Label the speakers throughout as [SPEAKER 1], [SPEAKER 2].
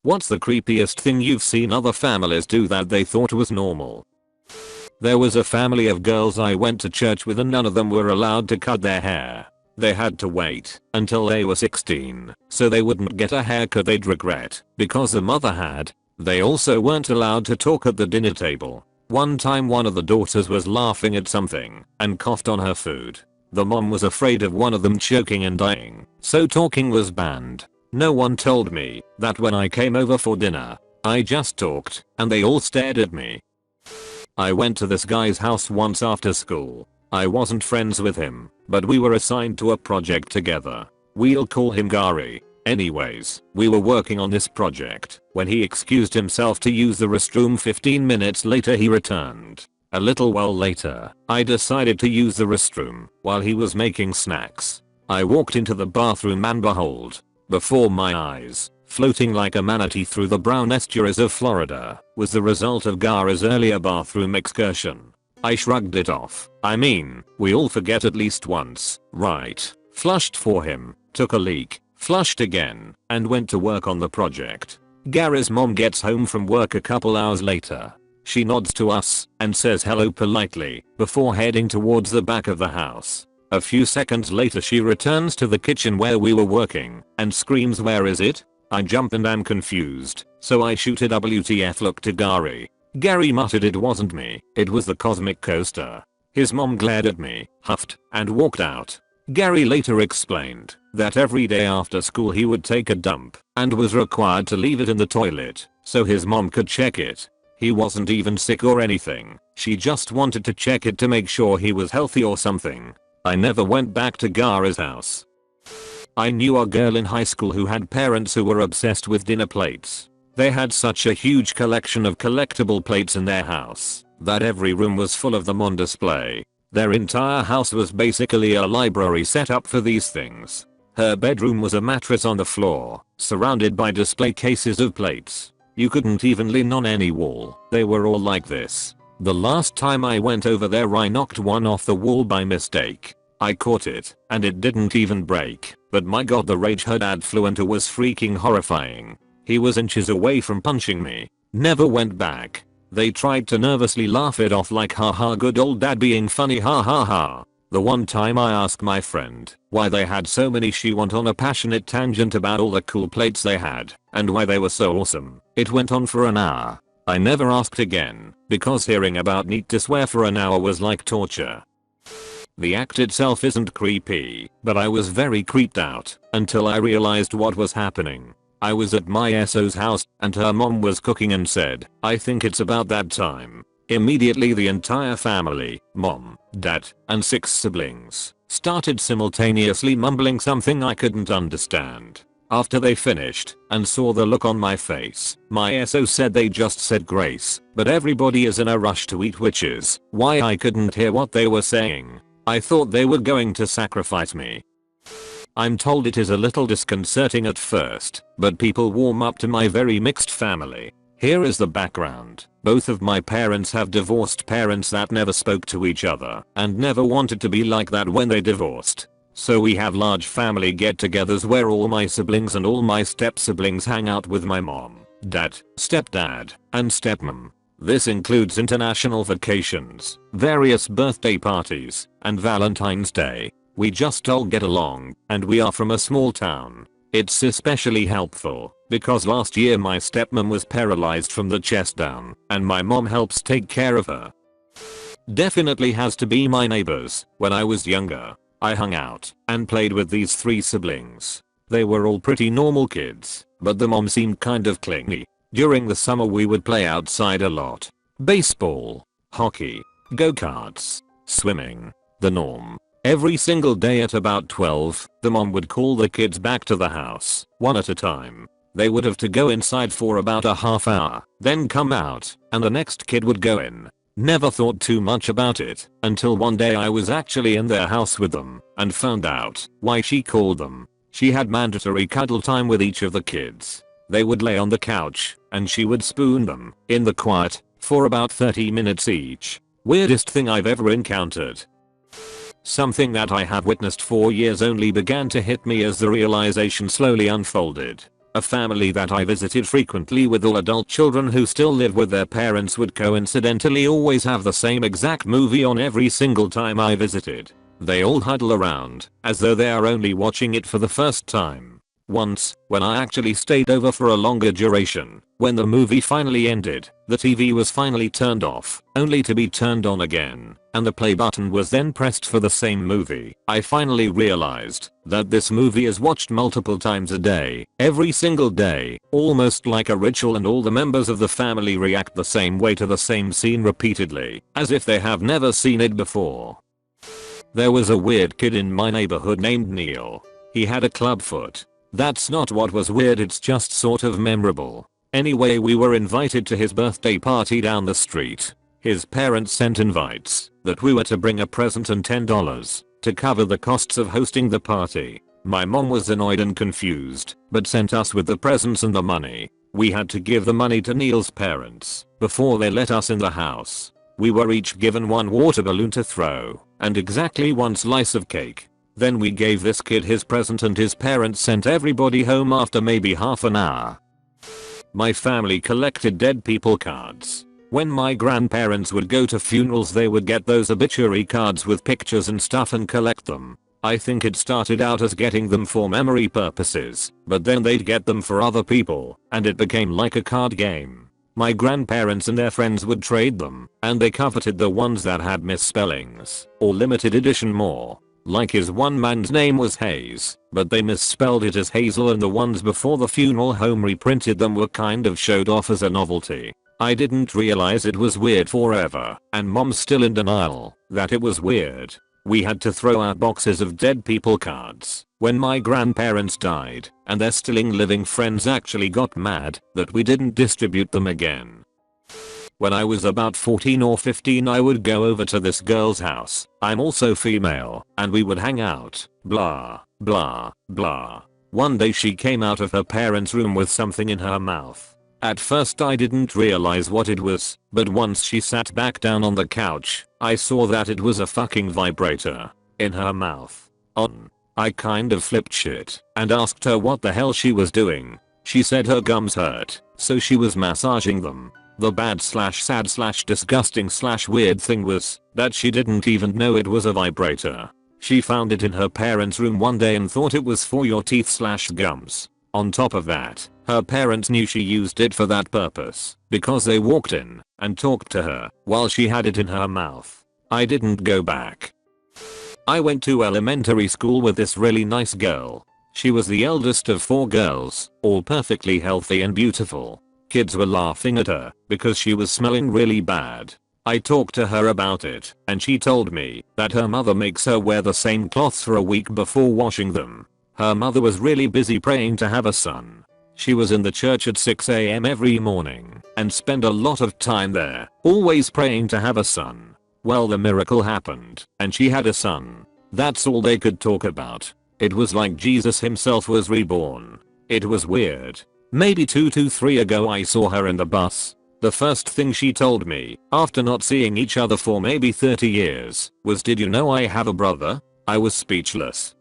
[SPEAKER 1] What's the creepiest thing you've seen other families do that they thought was normal? There was a family of girls I went to church with and none of them were allowed to cut their hair. They had to wait until they were 16 so they wouldn't get a haircut they'd regret because the mother had. They also weren't allowed to talk at the dinner table. One time one of the daughters was laughing at something and coughed on her food. The mom was afraid of one of them choking and dying, so talking was banned. No one told me that when I came over for dinner. I just talked and they all stared at me. I went to this guy's house once after school. I wasn't friends with him, but we were assigned to a project together. We'll call him Gary. Anyways, we were working on this project when he excused himself to use the restroom. 15 minutes later he returned. A little while later, I decided to use the restroom while he was making snacks. I walked into the bathroom and behold, before my eyes, floating like a manatee through the brown estuaries of Florida, was the result of Gary's earlier bathroom excursion. I shrugged it off. I mean, we all forget at least once, right? Flushed for him, took a leak, flushed again, and went to work on the project. Gary's mom gets home from work a couple hours later. She nods to us and says hello politely before heading towards the back of the house. A few seconds later she returns to the kitchen where we were working and screams, "Where is it?" I jump and am confused, so I shoot a WTF look to Gary. Gary muttered it wasn't me, it was the cosmic coaster. His mom glared at me, huffed, and walked out. Gary later explained that every day after school he would take a dump and was required to leave it in the toilet so his mom could check it. He wasn't even sick or anything, she just wanted to check it to make sure he was healthy or something. I never went back to Gary's house. I knew a girl in high school who had parents who were obsessed with dinner plates. They had such a huge collection of collectible plates in their house that every room was full of them on display. Their entire house was basically a library set up for these things. Her bedroom was a mattress on the floor, surrounded by display cases of plates. You couldn't even lean on any wall, they were all like this. The last time I went over there I knocked one off the wall by mistake. I caught it, and it didn't even break, but my god the rage her dad flew into was freaking horrifying. He was inches away from punching me. Never went back. They tried to nervously laugh it off like haha good old dad being funny ha ha ha. The one time I asked my friend why they had so many she went on a passionate tangent about all the cool plates they had and why they were so awesome. It went on for an hour. I never asked again because hearing about need to swear for an hour was like torture. The act itself isn't creepy, but I was very creeped out until I realized what was happening. I was at my SO's house and her mom was cooking and said, "I think it's about that time." Immediately the entire family, mom, dad, and 6 siblings, started simultaneously mumbling something I couldn't understand. After they finished and saw the look on my face, my SO said they just said grace, but everybody is in a rush to eat, which is why I couldn't hear what they were saying. I thought they were going to sacrifice me. I'm told it is a little disconcerting at first, but people warm up to my very mixed family. Here is the background. Both of my parents have divorced parents that never spoke to each other and never wanted to be like that when they divorced. So we have large family get-togethers where all my siblings and all my step-siblings hang out with my mom, dad, stepdad, and stepmom. This includes international vacations, various birthday parties, and Valentine's Day. We just all get along, and we are from a small town. It's especially helpful because last year my stepmom was paralyzed from the chest down, and my mom helps take care of her. Definitely has to be my neighbors. When I was younger, I hung out and played with these 3 siblings. They were all pretty normal kids, but the mom seemed kind of clingy. During the summer we would play outside a lot. Baseball, hockey, go-karts, swimming, the norm. Every single day at about 12, the mom would call the kids back to the house, one at a time. They would have to go inside for about a half hour, then come out, and the next kid would go in. Never thought too much about it until one day I was actually in their house with them and found out why she called them. She had mandatory cuddle time with each of the kids. They would lay on the couch and she would spoon them in the quiet for about 30 minutes each. Weirdest thing I've ever encountered. Something that I have witnessed for years only began to hit me as the realization slowly unfolded. A family that I visited frequently with all adult children who still live with their parents would coincidentally always have the same exact movie on every single time I visited. They all huddle around, as though they are only watching it for the first time. Once, when I actually stayed over for a longer duration, when the movie finally ended, the TV was finally turned off, only to be turned on again, and the play button was then pressed for the same movie. I finally realized that this movie is watched multiple times a day, every single day, almost like a ritual, and all the members of the family react the same way to the same scene repeatedly, as if they have never seen it before. There was a weird kid in my neighborhood named Neil. He had a club foot. That's not what was weird, it's just sort of memorable. Anyway, we were invited to his birthday party down the street. His parents sent invites that we were to bring a present and $10 to cover the costs of hosting the party. My mom was annoyed and confused, but sent us with the presents and the money. We had to give the money to Neil's parents before they let us in the house. We were each given one water balloon to throw and exactly one slice of cake. Then we gave this kid his present and his parents sent everybody home after maybe half an hour. My family collected dead people cards. When my grandparents would go to funerals, they would get those obituary cards with pictures and stuff and collect them. I think it started out as getting them for memory purposes, but then they'd get them for other people, and it became like a card game. My grandparents and their friends would trade them, and they coveted the ones that had misspellings or limited edition more. Like his one man's name was Hayes, but they misspelled it as Hazel, and the ones before the funeral home reprinted them were kind of showed off as a novelty. I didn't realize it was weird forever, and mom's still in denial that it was weird. We had to throw out boxes of dead people cards when my grandparents died, and their still living friends actually got mad that we didn't distribute them again. When I was about 14 or 15, I would go over to this girl's house. I'm also female, and we would hang out, blah, blah, blah. One day she came out of her parents' room with something in her mouth. At first I didn't realize what it was, but once she sat back down on the couch, I saw that it was a fucking vibrator in her mouth. I kind of flipped shit and asked her what the hell she was doing. She said her gums hurt, so she was massaging them. The bad / sad / disgusting / weird thing was that she didn't even know it was a vibrator. She found it in her parents' room one day and thought it was for your teeth / gums. On top of that, her parents knew she used it for that purpose because they walked in and talked to her while she had it in her mouth. I didn't go back. I went to elementary school with this really nice girl. She was the eldest of 4 girls, all perfectly healthy and beautiful. Kids were laughing at her because she was smelling really bad. I talked to her about it, and she told me that her mother makes her wear the same clothes for a week before washing them. Her mother was really busy praying to have a son. She was in the church at 6 AM every morning and spent a lot of time there, always praying to have a son. Well, the miracle happened, and she had a son. That's all they could talk about. It was like Jesus himself was reborn. It was weird. Maybe 2 to 3 ago I saw her in the bus. The first thing she told me, after not seeing each other for maybe 30 years, was, "Did you know I have a brother?" I was speechless.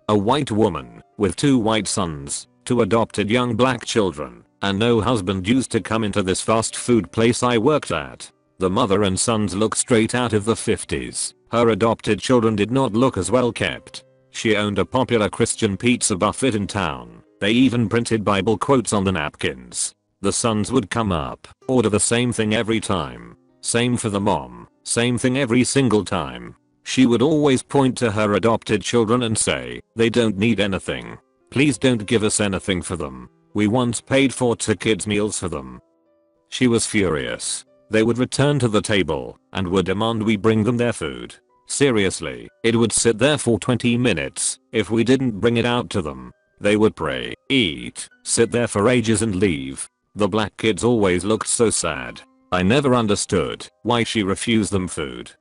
[SPEAKER 1] A white woman, with 2 white sons, 2 adopted young black children, and no husband, used to come into this fast food place I worked at. The mother and sons looked straight out of the 50s. Her adopted children did not look as well kept. She owned a popular Christian pizza buffet in town. They even printed Bible quotes on the napkins. The sons would come up, order the same thing every time. Same for the mom, same thing every single time. She would always point to her adopted children and say, "They don't need anything. Please don't give us anything for them. We once paid for 2 kids' meals for them." She was furious. They would return to the table and would demand we bring them their food. Seriously, it would sit there for 20 minutes if we didn't bring it out to them. They would pray, eat, sit there for ages and leave. The black kids always looked so sad. I never understood why she refused them food.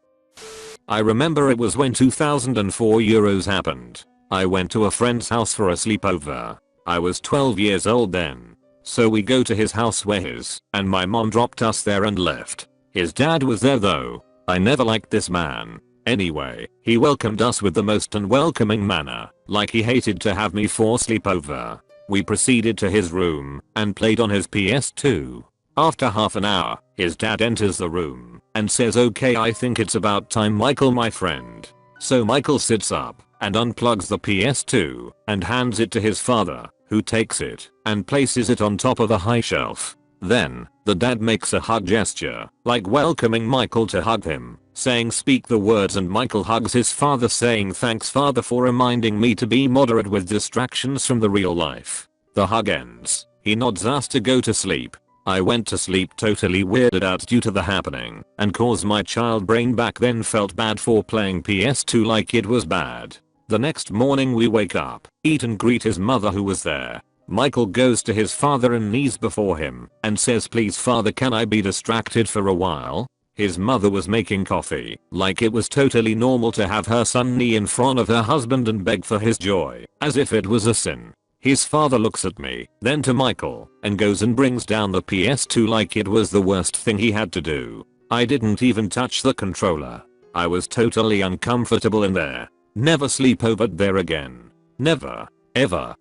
[SPEAKER 1] I remember it was when 2004 Euros happened. I went to a friend's house for a sleepover. I was 12 years old then. So we go to his house where his and my mom dropped us there and left. His dad was there though. I never liked this man. Anyway, he welcomed us with the most unwelcoming manner, like he hated to have me for sleepover. We proceeded to his room and played on his PS2. After half an hour, his dad enters the room and says, "Okay, I think it's about time, Michael, my friend." So Michael sits up and unplugs the PS2 and hands it to his father, who takes it and places it on top of a high shelf. Then, the dad makes a hug gesture, like welcoming Michael to hug him, saying, "Speak the words," and Michael hugs his father saying, "Thanks, father, for reminding me to be moderate with distractions from the real life." The hug ends. He nods us to go to sleep. I went to sleep totally weirded out due to the happening, and cause my child brain back then felt bad for playing PS2 like it was bad. The next morning we wake up, eat and greet his mother who was there. Michael goes to his father and knees before him and says, "Please father, can I be distracted for a while?" His mother was making coffee, like it was totally normal to have her son knee in front of her husband and beg for his joy, as if it was a sin. His father looks at me, then to Michael, and goes and brings down the PS2 like it was the worst thing he had to do. I didn't even touch the controller. I was totally uncomfortable in there. Never sleep over there again. Never. Ever.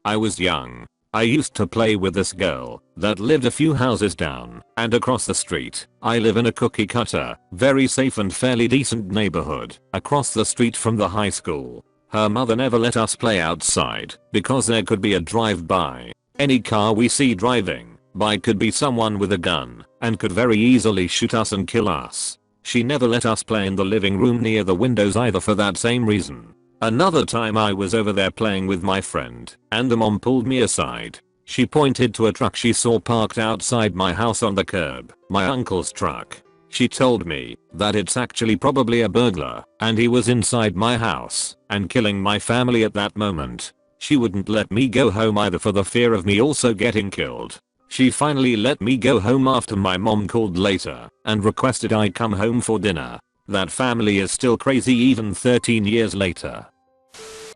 [SPEAKER 1] I was young. I used to play with this girl that lived a few houses down and across the street. I live in a cookie cutter, very safe and fairly decent neighborhood across the street from the high school. Her mother never let us play outside because there could be a drive-by. Any car we see driving by could be someone with a gun and could very easily shoot us and kill us. She never let us play in the living room near the windows either for that same reason. Another time I was over there playing with my friend and the mom pulled me aside. She pointed to a truck she saw parked outside my house on the curb, my uncle's truck. She told me that it's actually probably a burglar and he was inside my house and killing my family at that moment. She wouldn't let me go home either for the fear of me also getting killed. She finally let me go home after my mom called later and requested I come home for dinner. That family is still crazy even 13 years later.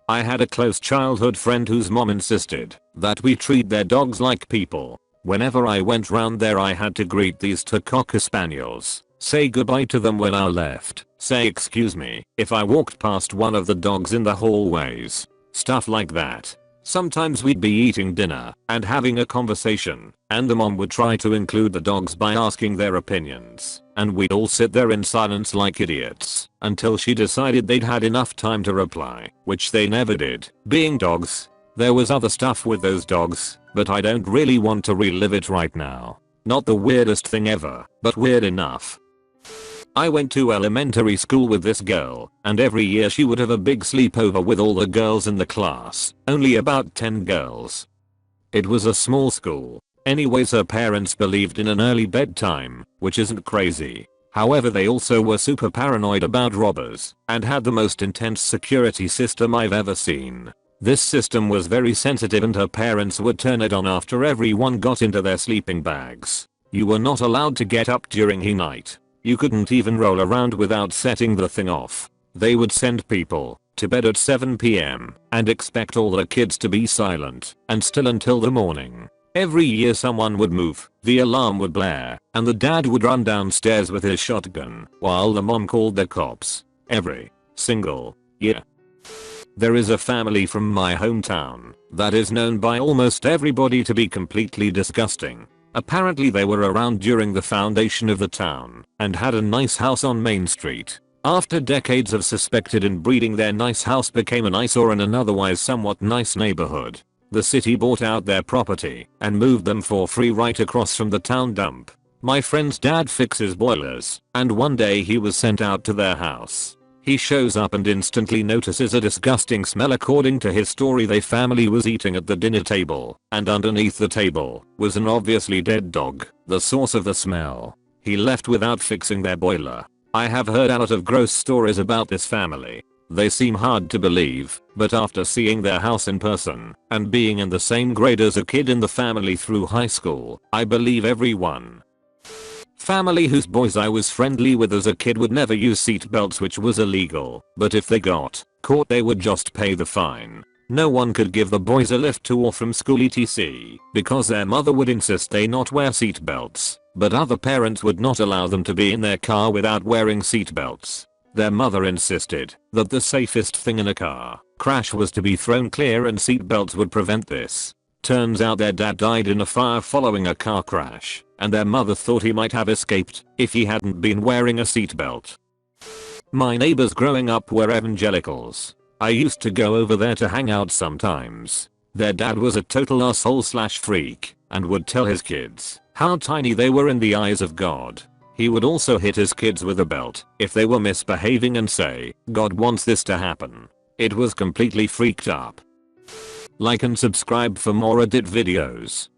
[SPEAKER 1] I had a close childhood friend whose mom insisted that we treat their dogs like people. Whenever I went round there I had to greet these two Cocker Spaniels, say goodbye to them when I left, say excuse me if I walked past one of the dogs in the hallways. Stuff like that. Sometimes we'd be eating dinner and having a conversation, and the mom would try to include the dogs by asking their opinions, and we'd all sit there in silence like idiots until she decided they'd had enough time to reply, which they never did, being dogs. There was other stuff with those dogs, but I don't really want to relive it right now. Not the weirdest thing ever, but weird enough. I went to elementary school with this girl, and every year she would have a big sleepover with all the girls in the class, only about 10 girls. It was a small school. Anyways, her parents believed in an early bedtime, which isn't crazy. However, they also were super paranoid about robbers, and had the most intense security system I've ever seen. This system was very sensitive and her parents would turn it on after everyone got into their sleeping bags. You were not allowed to get up during the night. You couldn't even roll around without setting the thing off. They would send people to bed at 7 PM and expect all the kids to be silent and still until the morning. Every year someone would move, the alarm would blare, and the dad would run downstairs with his shotgun while the mom called the cops. Every single year. There is a family from my hometown that is known by almost everybody to be completely disgusting. Apparently they were around during the foundation of the town and had a nice house on Main Street. After decades of suspected inbreeding, their nice house became an eyesore in an otherwise somewhat nice neighborhood. The city bought out their property and moved them for free right across from the town dump. My friend's dad fixes boilers, and one day he was sent out to their house. He shows up and instantly notices a disgusting smell. According to his story, their family was eating at the dinner table, and underneath the table was an obviously dead dog, the source of the smell. He left without fixing their boiler. I have heard a lot of gross stories about this family. They seem hard to believe, but after seeing their house in person and being in the same grade as a kid in the family through high school, I believe everyone. Family whose boys I was friendly with as a kid would never use seat belts, which was illegal, but if they got caught they would just pay the fine. No one could give the boys a lift to or from school etc. because their mother would insist they not wear seat belts, but other parents would not allow them to be in their car without wearing seat belts. Their mother insisted that the safest thing in a car crash was to be thrown clear and seatbelts would prevent this. Turns out their dad died in a fire following a car crash, and their mother thought he might have escaped if he hadn't been wearing a seatbelt. My neighbors growing up were evangelicals. I used to go over there to hang out sometimes. Their dad was a total asshole/freak and would tell his kids how tiny they were in the eyes of God. He would also hit his kids with a belt if they were misbehaving and say, "God wants this to happen." It was completely freaked up. Like and subscribe for more Reddit videos.